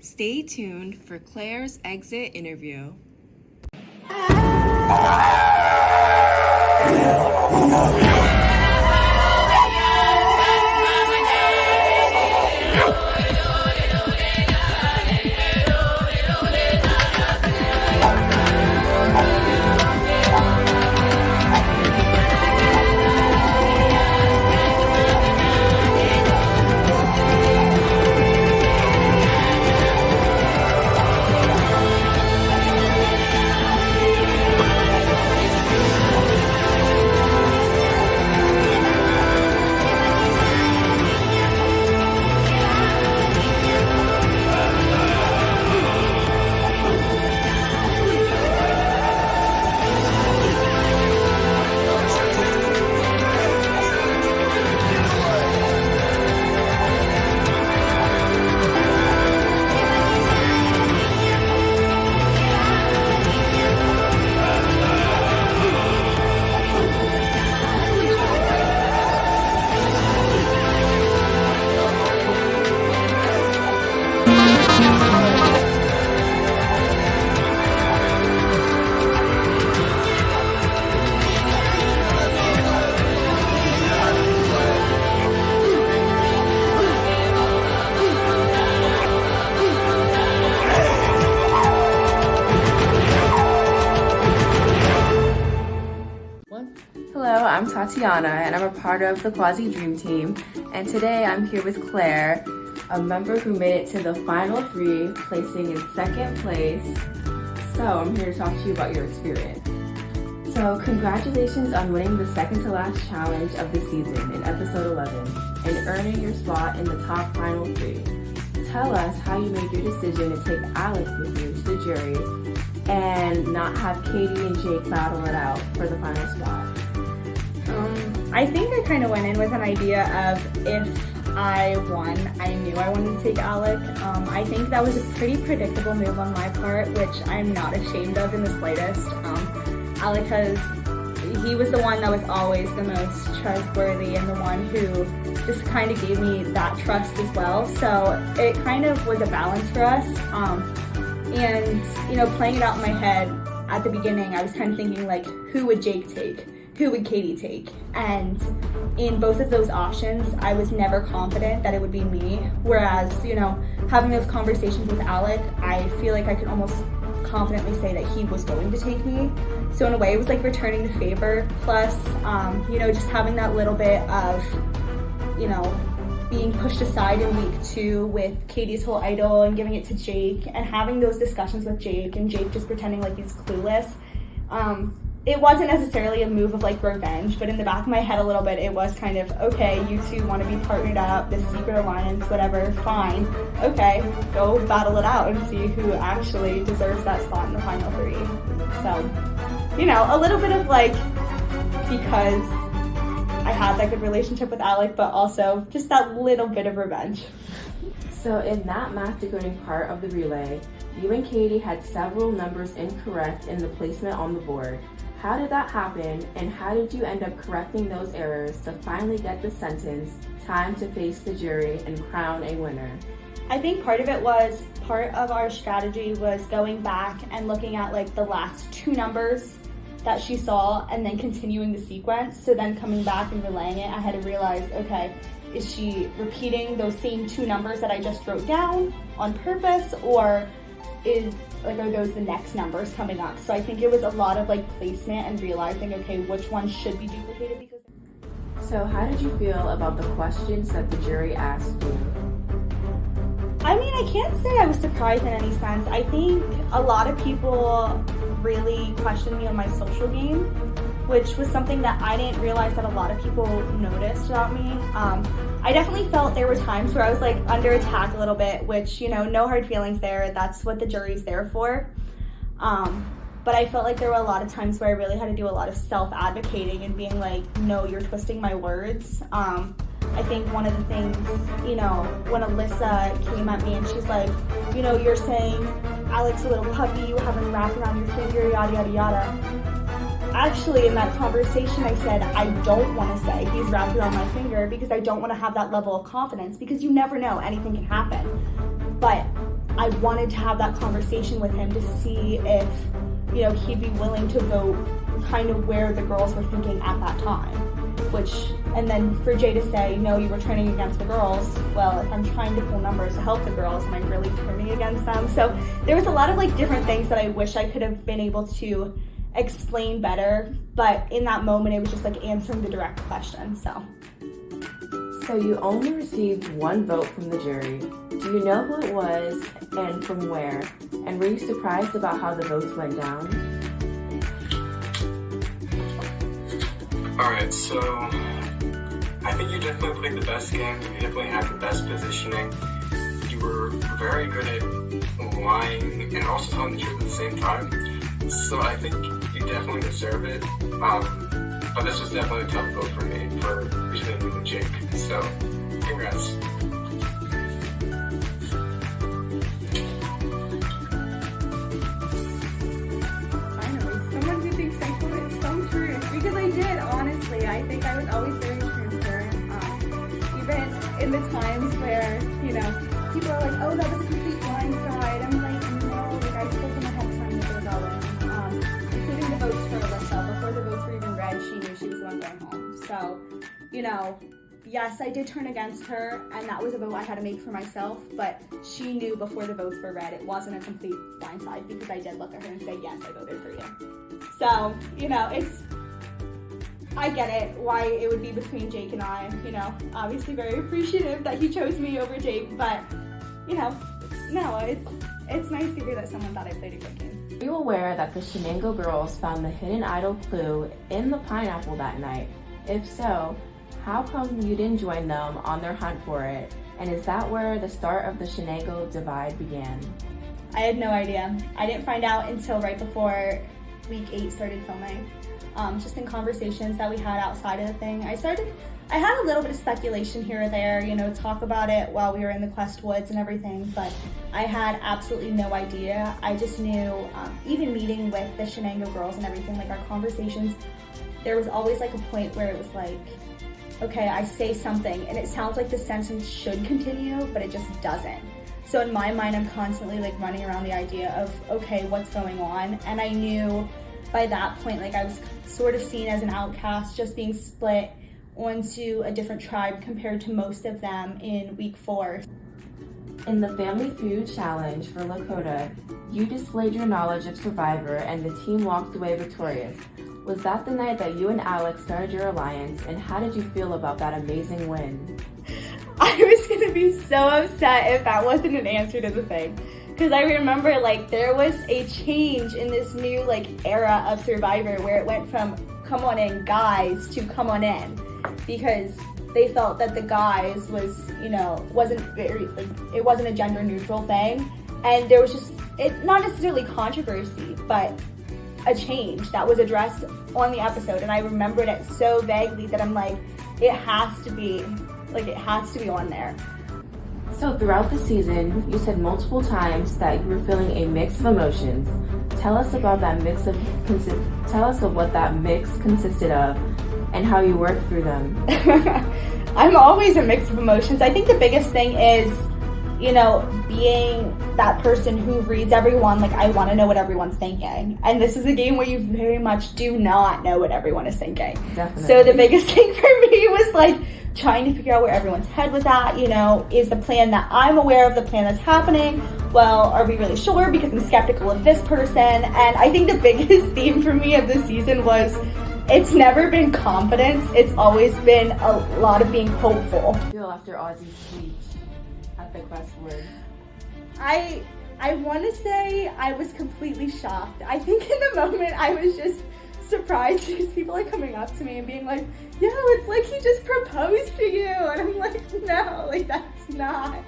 Stay tuned for Claire's exit interview. Hello, I'm Tatiana, and I'm a part of the Quasi Dream Team. And today I'm here with Claire, a member who made it to the final three, placing in second place. So I'm here to talk to you about your experience. So congratulations on winning the second to last challenge of the season in episode 11 and earning your spot in the top final three. Tell us how you made your decision to take Alex with you to the jury and not have Katie and Jake battle it out for the final spot. I think I kind of went in with an idea of if I won, I knew I wanted to take Alec. I think that was a pretty predictable move on my part, which I'm not ashamed of in the slightest. Alec he was the one that was always the most trustworthy and the one who just kind of gave me that trust as well. So it kind of was a balance for us. And, you know, playing it out in my head at the beginning, I was kind of thinking like, who would Jake take? Who would Katie take? And in both of those options, I was never confident that it would be me. Whereas, you know, having those conversations with Alec, I feel like I could almost confidently say that he was going to take me. So in a way, it was like returning the favor. Plus, you know, just having that little bit of, you know, being pushed aside in week 2 with Katie's whole idol and giving it to Jake and having those discussions with Jake and Jake just pretending like he's clueless. It wasn't necessarily a move of like revenge, but in the back of my head a little bit, it was kind of, okay, you two want to be partnered up, this secret alliance, whatever, fine. Okay, go battle it out and see who actually deserves that spot in the final 3. So, you know, a little bit of like, because I had that good relationship with Alec, but also just that little bit of revenge. So in that math decoding part of the relay, you and Katie had several numbers incorrect in the placement on the board. How did that happen, and how did you end up correcting those errors to finally get the sentence, time to face the jury and crown a winner? I think part of our strategy was going back and looking at like the last 2 numbers that she saw and then continuing the sequence. So then coming back and relaying it, I had to realize, okay, is she repeating those same 2 numbers that I just wrote down on purpose, or are those the next numbers coming up? So I think it was a lot of like placement and realizing, okay, which one should be duplicated. Because. So how did you feel about the questions that the jury asked you? I mean, I can't say I was surprised in any sense. I think a lot of people really questioned me on my social game, which was something that I didn't realize that a lot of people noticed about me. I definitely felt there were times where I was like under attack a little bit, which, you know, no hard feelings there. That's what the jury's there for. But I felt like there were a lot of times where I really had to do a lot of self-advocating and being like, no, you're twisting my words. I think one of the things, you know, when Alyssa came at me and she's like, you know, you're saying Alex a little puppy, you have him wrapped around your finger, yada, yada, yada. Actually, in that conversation, I said, I don't want to say he's wrapped around my finger because I don't want to have that level of confidence, because you never know, anything can happen. But I wanted to have that conversation with him to see if, you know, he'd be willing to vote kind of where the girls were thinking at that time. And then for Jay to say, no, you were turning against the girls. Well, if I'm trying to pull numbers to help the girls, am I really turning against them? So there was a lot of like different things that I wish I could have been able to explain better. But in that moment, it was just like answering the direct question, so. So you only received one vote from the jury. Do you know who it was and from where? And were you surprised about how the votes went down? Alright, so I think you definitely played the best game. You definitely had the best positioning. You were very good at lying and also telling the truth at the same time. So I think you definitely deserve it. But this was definitely a tough vote for me for between you and Jake. So, congrats. Finally, someone who thinks I told it some truth. Because I did, honestly. I think I was always very transparent. Even in the times where, you know, people are like, oh, that was a complete blindside. I'm like, no, like I told them ahead of time that they were going. Including the votes for Alyssa. Before the votes were even read, she knew she was the one going home. So, you know, yes, I did turn against her, and that was a vote I had to make for myself, but she knew before the votes were read it wasn't a complete blindside because I did look at her and say, yes, I voted for you. So, you know, I get it, why it would be between Jake and I, you know, obviously very appreciative that he chose me over Jake, but, you know, no, it's nice to hear that someone thought I played a good game. Are you aware that the Shenango girls found the hidden idol clue in the pineapple that night? If so, how come you didn't join them on their hunt for it? And is that where the start of the Shenango divide began? I had no idea. I didn't find out until right before week 8 started filming. Just in conversations that we had outside of the thing. I had a little bit of speculation here or there, you know, talk about it while we were in the Quest Woods and everything, but I had absolutely no idea. I just knew, even meeting with the Shenango girls and everything, like our conversations, there was always like a point where it was like, okay, I say something and it sounds like the sentence should continue, but it just doesn't. So in my mind, I'm constantly like running around the idea of, okay, what's going on? And I knew by that point, like I was sort of seen as an outcast, just being split onto a different tribe compared to most of them in week 4. In the Family Feud Challenge for Lakota, you displayed your knowledge of Survivor and the team walked away victorious. Was that the night that you and Alex started your alliance, and how did you feel about that amazing win? I was gonna be so upset if that wasn't an answer to the thing. Because I remember like there was a change in this new like era of Survivor where it went from come on in guys to come on in. Because they felt that the guys was, you know, wasn't it wasn't a gender neutral thing. And there was just, not necessarily controversy, but a change that was addressed on the episode. And I remembered it so vaguely that I'm like, it has to be on there. So throughout the season, you said multiple times that you were feeling a mix of emotions. Tell us about that mix of, tell us of what that mix consisted of and how you worked through them. I'm always a mix of emotions. I think the biggest thing is, you know, being that person who reads everyone, like I want to know what everyone's thinking. And this is a game where you very much do not know what everyone is thinking. Definitely. So the biggest thing for me was like trying to figure out where everyone's head was at, you know, is the plan that I'm aware of the plan that's happening? Well, are we really sure? Because I'm skeptical of this person. And I think the biggest theme for me of this season was it's never been confidence. It's always been a lot of being hopeful. Feel after Ozzy's speech at the Quest Woods. I want to say I was completely shocked. I think in the moment I was just surprised because people are coming up to me and being like, yo, it's like he just proposed to you. And I'm like, no, like that's not.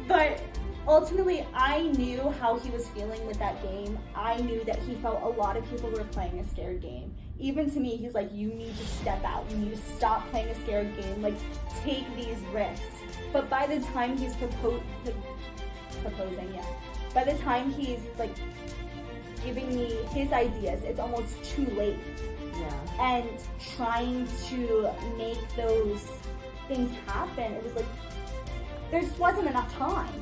But ultimately, I knew how he was feeling with that game. I knew that he felt a lot of people were playing a scared game. Even to me, he's like, you need to step out. You need to stop playing a scared game. Like, take these risks. But by the time he's proposing, yeah. By the time he's like giving me his ideas, it's almost too late. Yeah. And trying to make those things happen, it was like, there just wasn't enough time.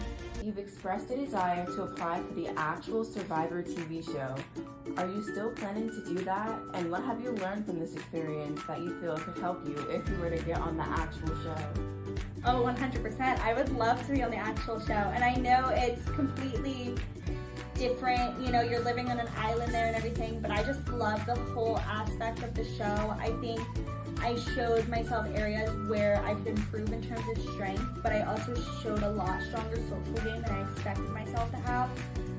you've expressed a desire to apply for the actual Survivor TV show. Are you still planning to do that? And what have you learned from this experience that you feel could help you if you were to get on the actual show? Oh, 100%. I would love to be on the actual show. And I know it's completely different, you know, you're living on an island there and everything, but I just love the whole aspect of the show. I think I showed myself areas where I could improve in terms of strength, but I also showed a lot stronger social game than I expected myself to have.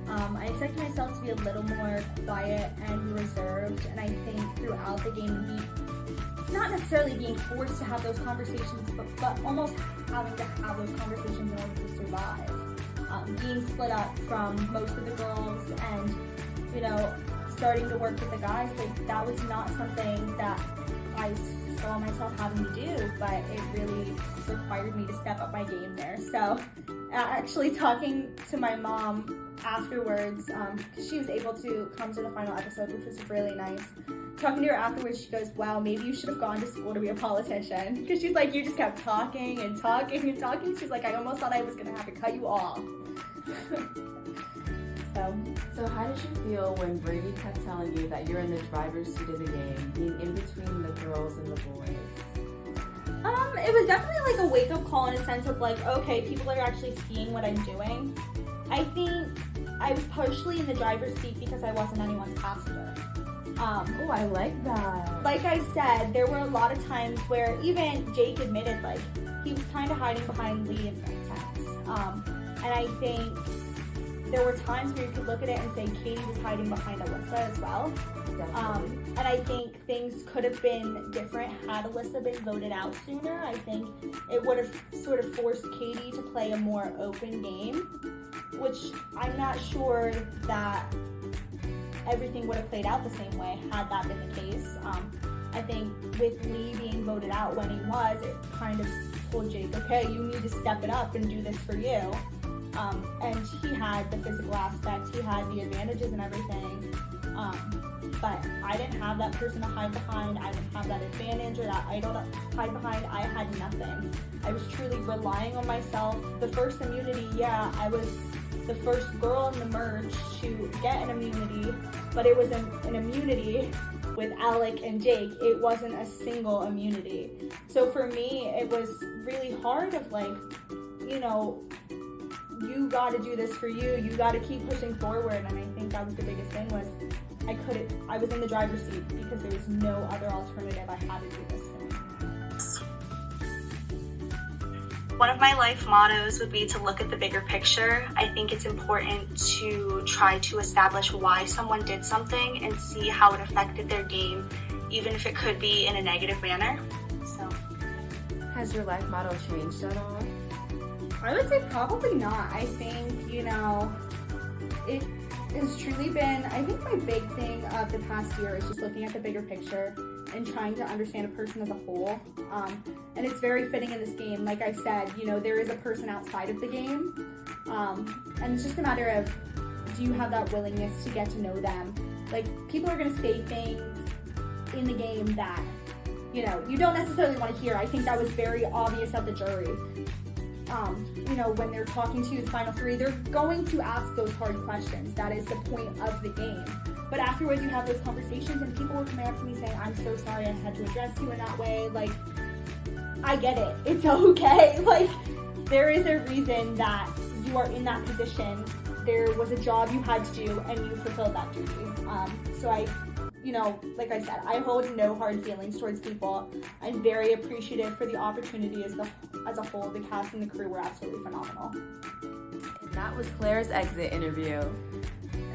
I expected myself to be a little more quiet and reserved, and I think throughout the game, not necessarily being forced to have those conversations, but almost having to have those conversations in order to survive. Being split up from most of the girls and, you know, starting to work with the guys, like that was not something that I saw myself having to do, but it really required me to step up my game there. So actually talking to my mom afterwards, because she was able to come to the final episode, which was really nice. Talking to her afterwards, she goes, wow, maybe you should have gone to school to be a politician. Because she's like, you just kept talking and talking and talking. She's like, I almost thought I was going to have to cut you off. So how did you feel when Brady kept telling you that you're in the driver's seat of the game, being in between the girls and the boys? It was definitely like a wake-up call in a sense of like, okay, people are actually seeing what I'm doing. I think I was partially in the driver's seat because I wasn't anyone's passenger. Oh, I like that. Like I said, there were a lot of times where even Jake admitted like he was kind of hiding behind Lee in that sense. And I think there were times where you could look at it and say Katie was hiding behind Alyssa as well. And I think things could have been different had Alyssa been voted out sooner. I think it would have sort of forced Katie to play a more open game, which I'm not sure that everything would have played out the same way had that been the case. I think with Lee being voted out when he was, it kind of told Jake, okay, you need to step it up and do this for you. And he had the physical aspect, he had the advantages and everything, but I didn't have that person to hide behind, I didn't have that advantage or that idol to hide behind, I had nothing. I was truly relying on myself. The first immunity, yeah, I was the first girl in the merge to get an immunity, but it was an immunity with Alec and Jake. It wasn't a single immunity. So for me, it was really hard of like, you know, you got to do this for you. You got to keep pushing forward. And I think that was the biggest thing was I was in the driver's seat because there was no other alternative. I had to do this for me. One of my life mottos would be to look at the bigger picture. I think it's important to try to establish why someone did something and see how it affected their game, even if it could be in a negative manner. So, has your life motto changed at all? I would say probably not. I think, you know, it has truly been, I think my big thing of the past year is just looking at the bigger picture and trying to understand a person as a whole. And it's very fitting in this game. Like I said, you know, there is a person outside of the game. And it's just a matter of, do you have that willingness to get to know them? Like, people are going to say things in the game that, you know, you don't necessarily want to hear. I think that was very obvious of the jury. You know, when they're talking to you, the final three, they're going to ask those hard questions. That is the point of the game. But afterwards, you have those conversations, and people were coming up to me saying, I'm so sorry I had to address you in that way. Like, I get it. It's okay. Like, there is a reason that you are in that position. There was a job you had to do, and you fulfilled that duty. So I, you know, like I said, I hold no hard feelings towards people. I'm very appreciative for the opportunity as a whole. The cast and the crew were absolutely phenomenal. And that was Claire's exit interview.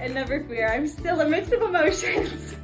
And never fear, I'm still a mix of emotions.